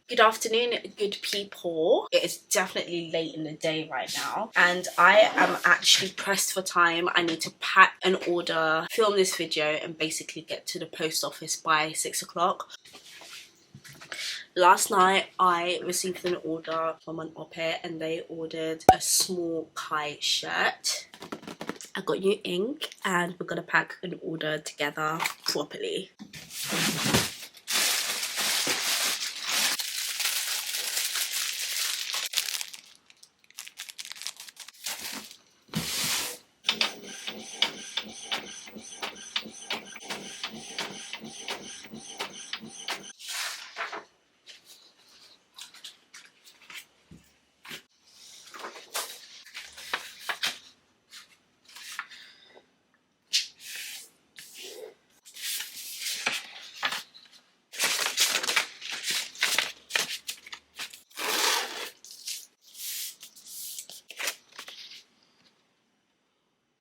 Good afternoon, good people. It is definitely late in the day right now and I am actually pressed for time. I need to pack an order, film this video and basically get to the post office by 6 o'clock. Last night I received an order from an au pair and they ordered a small Kai shirt. I got new ink and we're gonna pack an order together properly.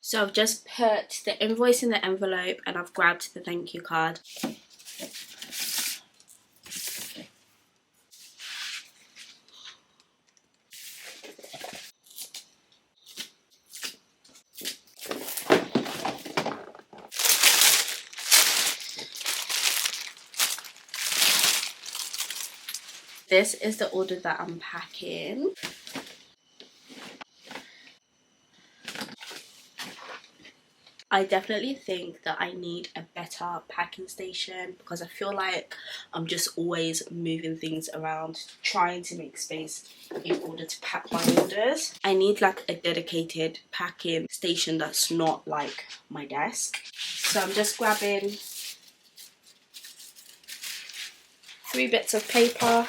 So I've just put the invoice in the envelope and I've grabbed the thank you card. This is the order that I'm packing. I definitely think that I need a better packing station because I feel like I'm just always moving things around, trying to make space in order to pack my orders. I need like a dedicated packing station that's not like my desk. So I'm just grabbing 3 bits of paper.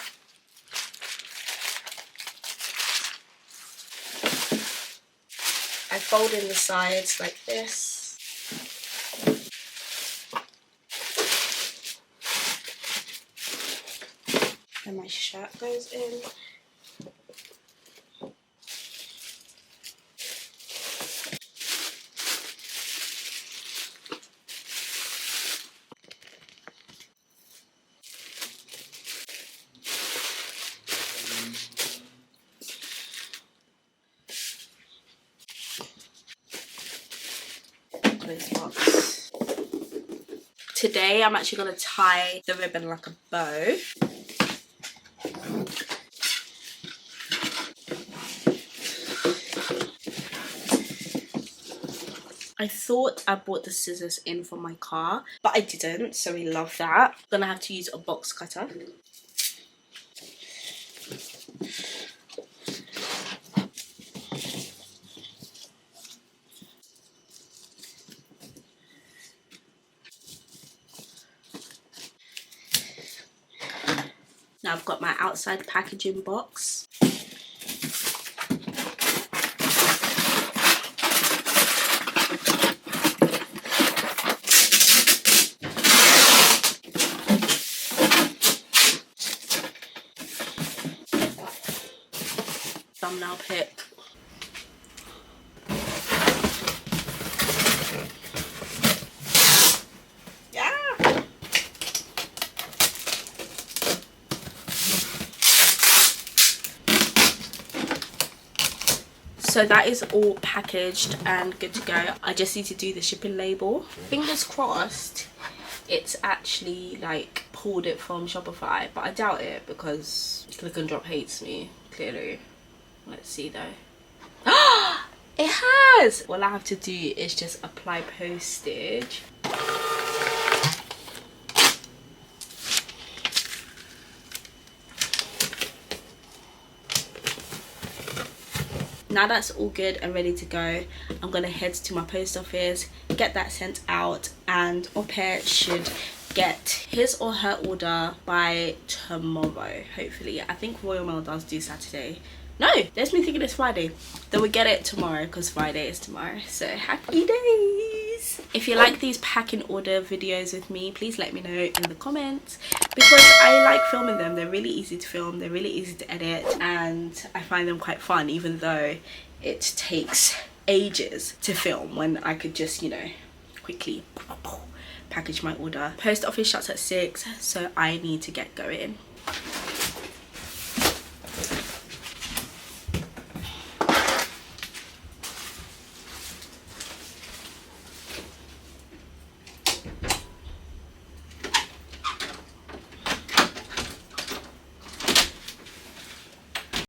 I fold in the sides like this. And my shirt goes in. Close box. Today I'm actually going to tie the ribbon like a bow. I thought I bought the scissors in for my car, but I didn't, so we love that. I'm gonna have to use a box cutter. Now I've got my outside packaging box. Thumbnail pic. Yeah. So that is all packaged and good to go. I just need to do the shipping label. Fingers crossed it's actually like pulled it from Shopify, but I doubt it because Click and Drop hates me, clearly. Let's see though. It has! All I have to do is just apply postage. Now that's all good and ready to go, I'm gonna head to my post office, get that sent out, and au pair should get his or her order by tomorrow, hopefully. I think Royal Mail does do Saturday. No, there's me thinking it's Friday. Then we get it tomorrow because Friday is tomorrow. So happy days. guys. If you like these packing order videos with me, please let me know in the comments, because I like filming them. They're really easy to film, they're really easy to edit, and I find them quite fun, even though it takes ages to film when I could just, you know, quickly package my order. Post office shuts at 6, so I need to get going.